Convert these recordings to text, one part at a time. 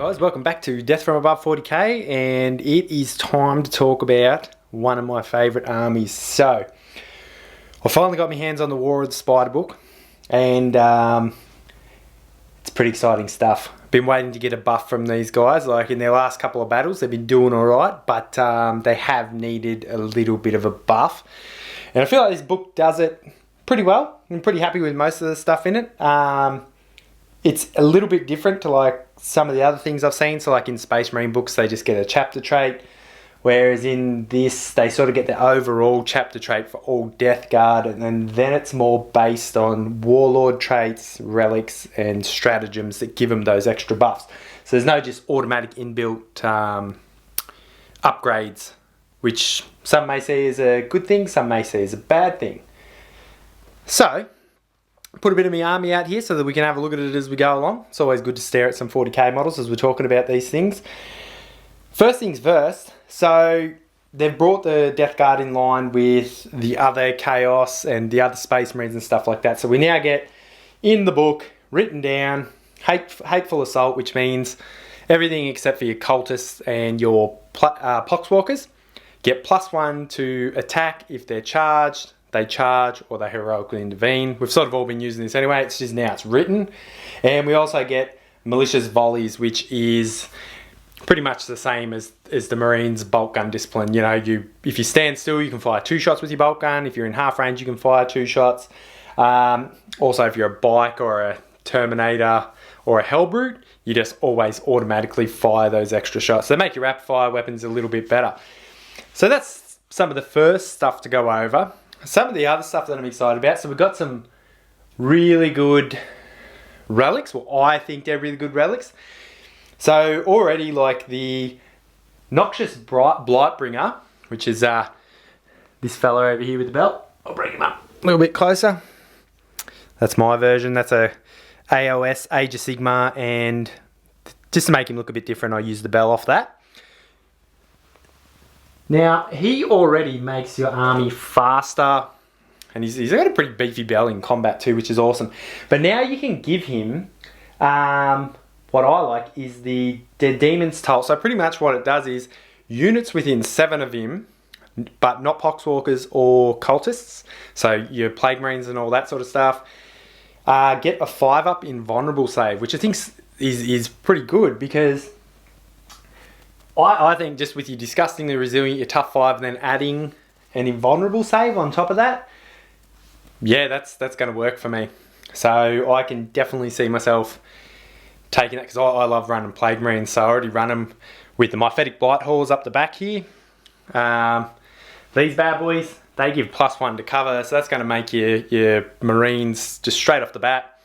Guys, welcome back to Death from Above 40k, and it is time to talk about one of my favourite armies. So, I finally got my hands on the Warlord Spider book, and it's pretty exciting stuff. Been waiting to get a buff from these guys. Like in their last couple of battles, they've been doing alright, but they have needed a little bit of a buff. And I feel like this book does it pretty well. I'm pretty happy with most of the stuff in it. It's a little bit different to like some of the other things I've seen. So like in Space Marine books, they just get a chapter trait. Whereas in this, they sort of get the overall chapter trait for all Death Guard. And then it's more based on Warlord traits, relics, and stratagems that give them those extra buffs. So there's no just automatic inbuilt upgrades, which some may see as a good thing, some may see as a bad thing. So, put a bit of my army out here so that we can have a look at it as we go along. It's always good to stare at some 40k models as we're talking about these things. First things first, so they've brought the Death Guard in line with the other Chaos and the other Space Marines and stuff like that. So we now get in the book, written down, Hateful Assault, which means everything except for your cultists and your Pox Walkers get +1 to attack if they're charged, they charge, or they heroically intervene. We've sort of all been using this anyway, it's just now it's written. And we also get Malicious Volleys, which is pretty much the same as the Marines' bolt gun discipline. You know, if you stand still, you can fire 2 shots with your bolt gun. If you're in half range, you can fire 2 shots. Also, if you're a bike or a Terminator or a Hellbrute, you just always automatically fire those extra shots. So they make your rapid fire weapons a little bit better. So that's some of the first stuff to go over. Some of the other stuff that I'm excited about, so we've got some really good relics. Well, I think they're really good relics. So already like the Noxious Blightbringer, which is this fella over here with the belt. I'll bring him up a little bit closer. That's my version. That's a AOS, Age of Sigmar, and just to make him look a bit different, I use the bell off that. Now, he already makes your army faster, and he's got a pretty beefy bell in combat too, which is awesome. But now you can give him, what I like is the Demon's Toll. So pretty much what it does is, units within 7 of him, but not Poxwalkers or Cultists, so your Plague Marines and all that sort of stuff, get a 5+ invulnerable save, which I think is pretty good, because I think just with your disgustingly resilient, your tough 5, and then adding an invulnerable save on top of that, yeah, that's going to work for me. So I can definitely see myself taking that, because I love running Plague Marines. So I already run them with the Myphetic Blight Halls up the back here. These bad boys, they give +1 to cover, so that's going to make your Marines just straight off the bat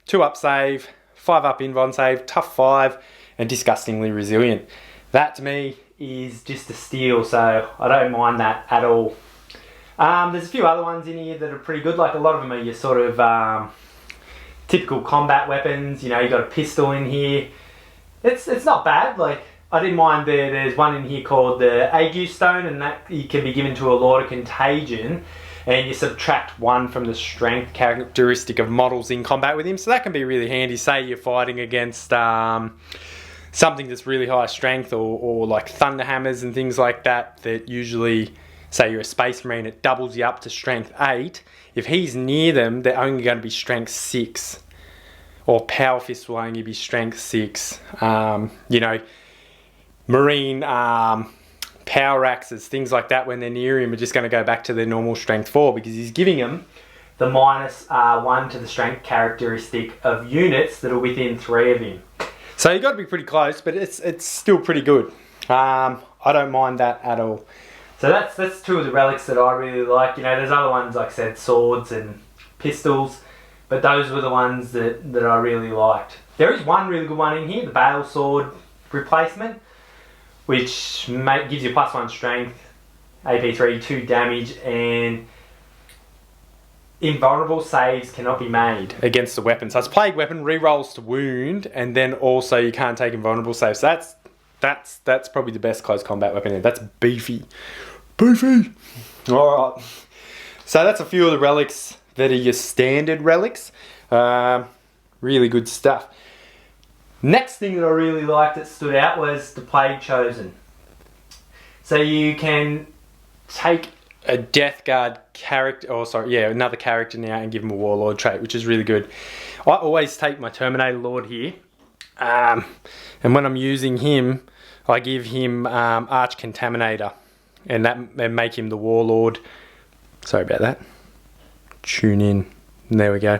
2+ save, 5+ invuln save, tough 5, and disgustingly resilient. That to me is just a steal, so I don't mind that at all. There's a few other ones in here that are pretty good. Like a lot of them are your sort of typical combat weapons. You know, you got a pistol in here. It's not bad. Like I didn't mind there's one in here called the Ague Stone, and that you can be given to a Lord of Contagion, and you subtract 1 from the strength characteristic of models in combat with him. So that can be really handy. Say you're fighting against something that's really high strength, or like Thunderhammers and things like that, that usually, say you're a Space Marine, it doubles you up to strength 8. If he's near them, they're only going to be strength 6. Or Power Fist will only be strength 6. You know, Marine Power Axes, things like that, when they're near him, are just going to go back to their normal strength 4, because he's giving them the -1 to the strength characteristic of units that are within 3 of him. So you've got to be pretty close, but it's still pretty good. I don't mind that at all. So that's 2 of the relics that I really like. You know, there's other ones, like I said, swords and pistols, but those were the ones that I really liked. There is one really good one in here, the Bale Sword replacement, which gives you +1 strength, AP3, 2 damage, and invulnerable saves cannot be made against the weapon. So it's Plague Weapon, rerolls to wound, and then also you can't take invulnerable saves. So that's probably the best close combat weapon. That's beefy. Beefy! Alright. So that's a few of the relics that are your standard relics. Really good stuff. Next thing that I really liked that stood out was the Plague Chosen. So you can take a Death Guard character, or sorry, yeah, another character now and give him a Warlord trait, which is really good. I always take my Terminator Lord here, and when I'm using him, I give him Arch Contaminator, and make him the Warlord. Sorry about that. Tune in. There we go.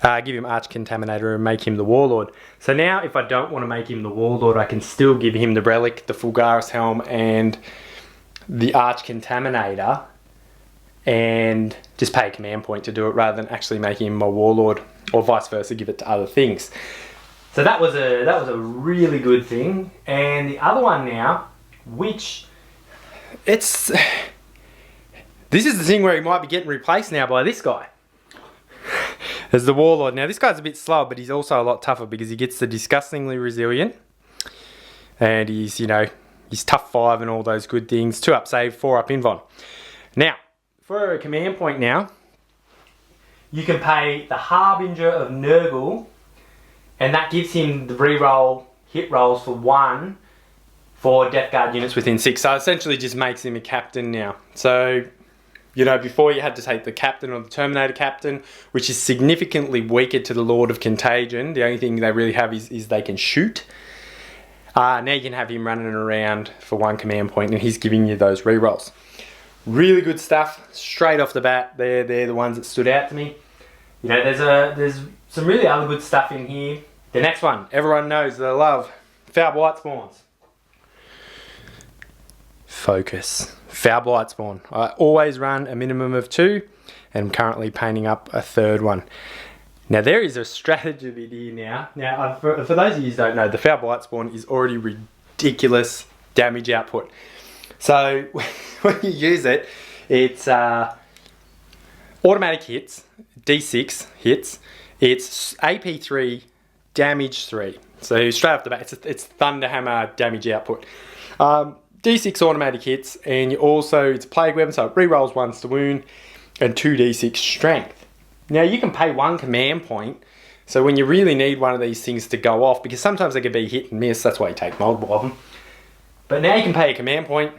Give him Arch Contaminator and make him the Warlord. So now if I don't want to make him the Warlord, I can still give him the Relic, the Fulgaris Helm, and the Arch Contaminator, and just pay a command point to do it rather than actually making him my Warlord, or vice versa, give it to other things. So that was a really good thing. And the other one now, which this is the thing where he might be getting replaced now by this guy. As the Warlord. Now this guy's a bit slow, but he's also a lot tougher because he gets the Disgustingly Resilient, and he's, you know, he's tough 5 and all those good things. 2 up save, 4 up invuln. Now for a command point now, you can pay the Harbinger of Nurgle, and that gives him the reroll hit rolls for 1 for Death Guard units within 6. So essentially just makes him a captain now. So, you know, before you had to take the captain or the Terminator captain, which is significantly weaker to the Lord of Contagion. The only thing they really have is they can shoot. Now you can have him running around for 1 command point, and he's giving you those rerolls. Really good stuff, straight off the bat. They're the ones that stood out to me. You know, there's some really other good stuff in here. The next one, everyone knows that I love, Foul Blight Spawns. Focus. Foul Blight Spawn. I always run a minimum of 2, and I'm currently painting up a 3rd one. Now there is a stratagem in here now. Now for those of you who don't know, the Foul Blight Spawn is already ridiculous damage output. So when you use it, it's automatic hits, D6 hits. It's AP 3, damage 3. So straight off the bat, it's Thunderhammer damage output. D6 automatic hits, and you also, it's a plague weapon, so it rerolls once to wound, and 2d6 strength. Now you can pay 1 command point, so when you really need one of these things to go off, because sometimes they can be hit and miss, that's why you take multiple of them. But now you can pay a command point,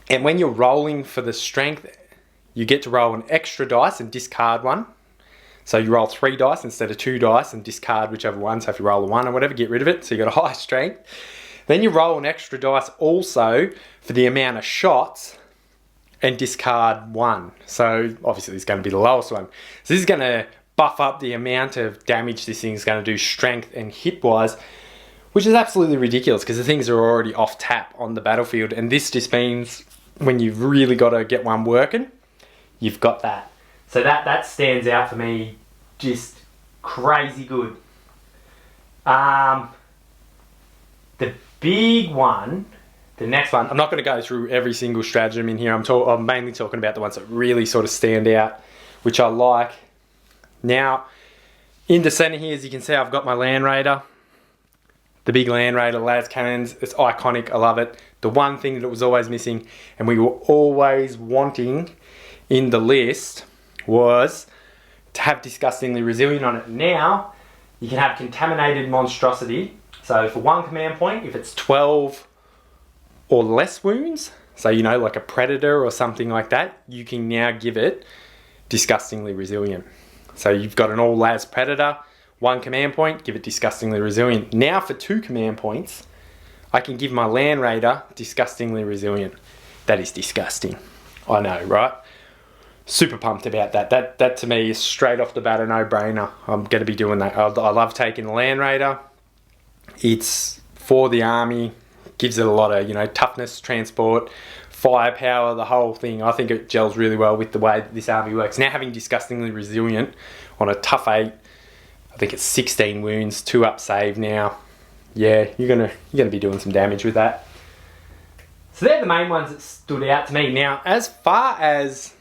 and when you're rolling for the strength, you get to roll an extra dice and discard 1. So you roll 3 dice instead of 2 dice and discard whichever one. So if you roll a 1 or whatever, get rid of it, so you got a high strength. Then you roll an extra dice also for the amount of shots and discard 1. So obviously this is going to be the lowest one. So this is going to buff up the amount of damage this thing is going to do strength and hit wise, which is absolutely ridiculous because the things are already off tap on the battlefield. And this just means when you've really got to get one working, you've got that. So that stands out for me, just crazy good. The big one, the next one, I'm not going to go through every single stratagem in here. I'm mainly talking about the ones that really sort of stand out, which I like. Now, in the center here, as you can see, I've got my Land Raider. The big Land Raider, las cannons. It's iconic. I love it. The one thing that was always missing, and we were always wanting in the list, was to have Disgustingly Resilient on it. Now, you can have Contaminated Monstrosity. So for 1 command point, if it's 12 or less wounds, so you know, like a Predator or something like that, you can now give it Disgustingly Resilient. So you've got an all-las Predator, 1 command point, give it Disgustingly Resilient. Now for 2 command points, I can give my Land Raider Disgustingly Resilient. That is disgusting. I know, right? Super pumped about that. That to me is straight off the bat a no-brainer. I'm going to be doing that. I love taking the Land Raider. It's for the army, gives it a lot of, you know, toughness, transport, firepower, the whole thing. I think it gels really well with the way that this army works. Now having Disgustingly Resilient on a tough 8, I think it's 16 wounds, 2 up save now. Yeah, you're gonna be doing some damage with that. So they're the main ones that stood out to me. Now, as far as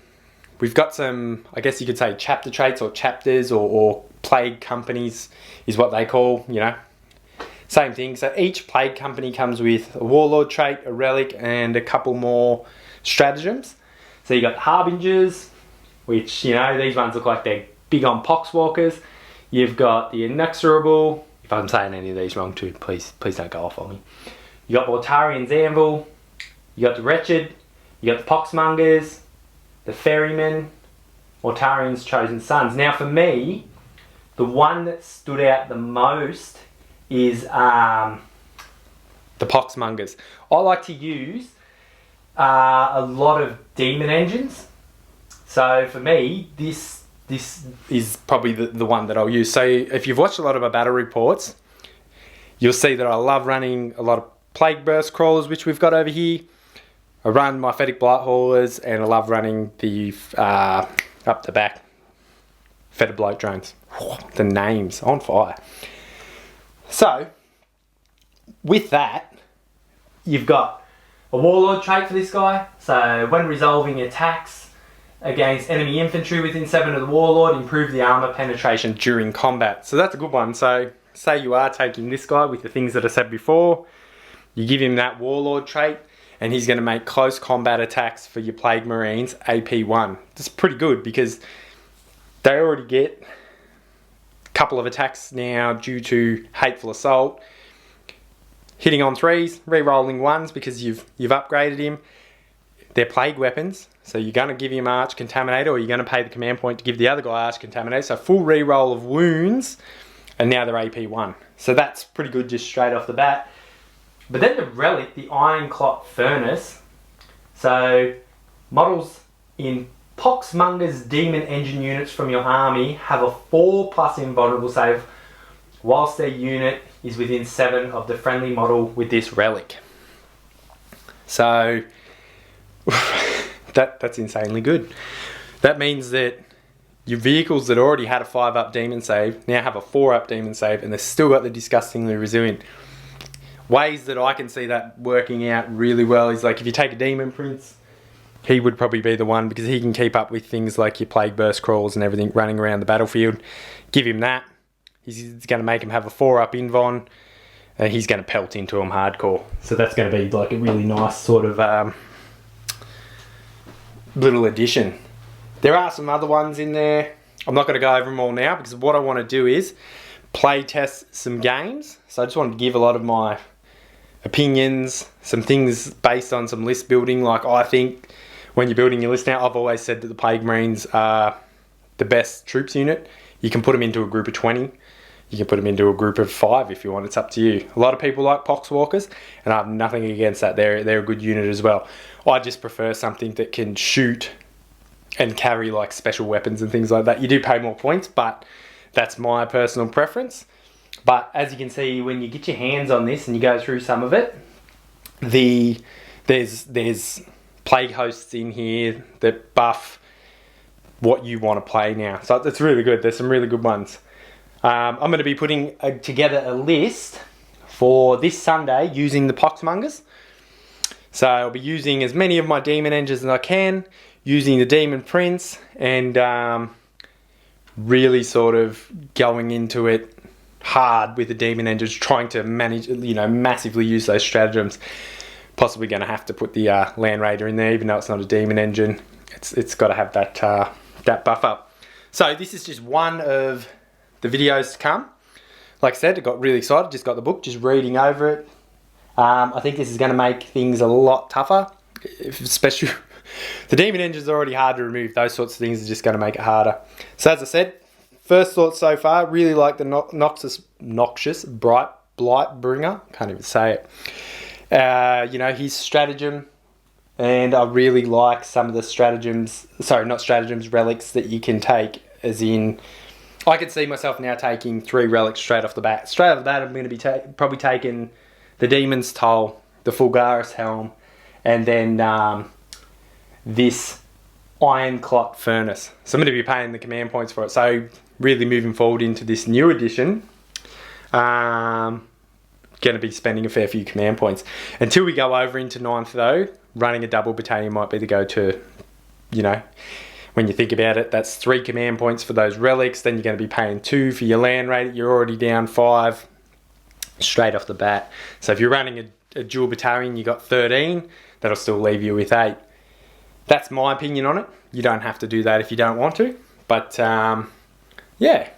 we've got some, I guess you could say chapter traits or chapters or plague companies is what they call, you know. Same thing, so each plague company comes with a Warlord trait, a Relic, and a couple more stratagems. So you got the Harbingers, which, you know, these ones look like they're big on Poxwalkers. You've got the Inexorable, If I'm saying any of these wrong too, please don't go off on me. You got Mortarian's Anvil, you got the Wretched, you got the Pox Mongers, the Ferryman, Mortarian's Chosen Sons. Now for me, the one that stood out the most is the Pox Mongers. I like to use a lot of demon engines. So for me, this is probably the one that I'll use. So if you've watched a lot of my battle reports, you'll see that I love running a lot of Plague Burst Crawlers, which we've got over here. I run my Fetid Blight Haulers, and I love running the up the back Fetid Blight Drones. The names on fire. So with that, you've got a Warlord trait for this guy. So when resolving attacks against enemy infantry within 7 of the Warlord, improve the armor penetration during combat. So that's a good one. So say you are taking this guy with the things that I said before, you give him that Warlord trait, and he's going to make close combat attacks for your Plague Marines AP1. That's pretty good because they already get a couple of attacks now due to Hateful Assault. Hitting on 3s, re-rolling 1s because you've upgraded him. They're plague weapons, so you're going to give him Arch Contaminator, or you're going to pay the command point to give the other guy Arch Contaminator. So full re-roll of wounds, and now they're AP1. So that's pretty good just straight off the bat. But then the Relic, the Ironclot Furnace. So models in Pox Mongers Demon Engine units from your army have a 4+ invulnerable save whilst their unit is within 7 of the friendly model with this Relic. So that's insanely good. That means that your vehicles that already had a 5+ demon save now have a 4+ demon save, and they've still got the disgustingly resilient. Ways that I can see that working out really well is like if you take a Demon Prince, he would probably be the one because he can keep up with things like your Plague Burst Crawls and everything running around the battlefield. Give him that. He's going to make him have a 4+ invuln, and he's going to pelt into him hardcore. So that's going to be like a really nice sort of little addition. There are some other ones in there. I'm not going to go over them all now because what I want to do is play test some games. So I just want to give a lot of my opinions, some things based on some list building. Like I think when you're building your list now, I've always said that the Plague Marines are the best troops unit. You can put them into a group of 20. You can put them into a group of 5 if you want. It's up to you. A lot of people like Pox Walkers, and I have nothing against that. They're a good unit as well. I just prefer something that can shoot and carry like special weapons and things like that. You do pay more points, but that's my personal preference. But as you can see, when you get your hands on this and you go through some of it, there's plague hosts in here that buff what you want to play now. So it's really good. There's some really good ones. I'm going to be putting together a list for this Sunday using the Pox Mongers. So I'll be using as many of my demon engines as I can, using the Demon Prince, and really sort of going into it hard with the demon engines, trying to manage, massively use those stratagems. Possibly going to have to put the Land Raider in there, even though it's not a demon engine. It's got to have that buff up. So this is just one of the videos to come. Like I said, I got really excited. Just got the book, just reading over it. I think this is going to make things a lot tougher, especially the demon engines are already hard to remove. Those sorts of things are just going to make it harder. So as I said, first thoughts so far, really like the noxious blight bringer. Can't even say it. His stratagem, and I really like some of the relics that you can take, as in, I could see myself now taking 3 relics straight off the bat. Straight off the bat, I'm going to be probably taking the Demon's Toll, the Fulgaris Helm, and then this Ironclot Furnace. So I'm going to be paying the command points for it. So really moving forward into this new edition, going to be spending a fair few command points. Until we go over into 9th though, running a double battalion might be the go-to. When you think about it, that's 3 command points for those relics, then you're going to be paying 2 for your land rate. You're already down 5 straight off the bat. So if you're running a dual battalion, you got 13, that'll still leave you with 8. That's my opinion on it. You don't have to do that if you don't want to. But yeah,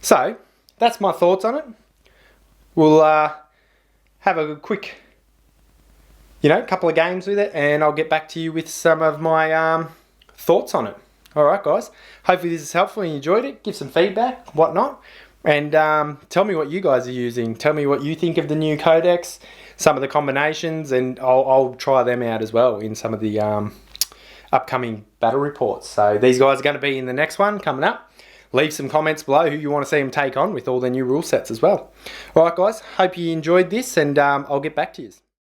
so that's my thoughts on it. we'll have a quick, couple of games with it, and I'll get back to you with some of my thoughts on it. Alright guys, hopefully this is helpful and you enjoyed it. Give some feedback, whatnot, and tell me what you guys are using. Tell me what you think of the new codex, some of the combinations, and I'll try them out as well in some of the upcoming battle reports. So these guys are going to be in the next one coming up. Leave some comments below who you want to see them take on with all their new rule sets as well. Alright guys, hope you enjoyed this, and I'll get back to you.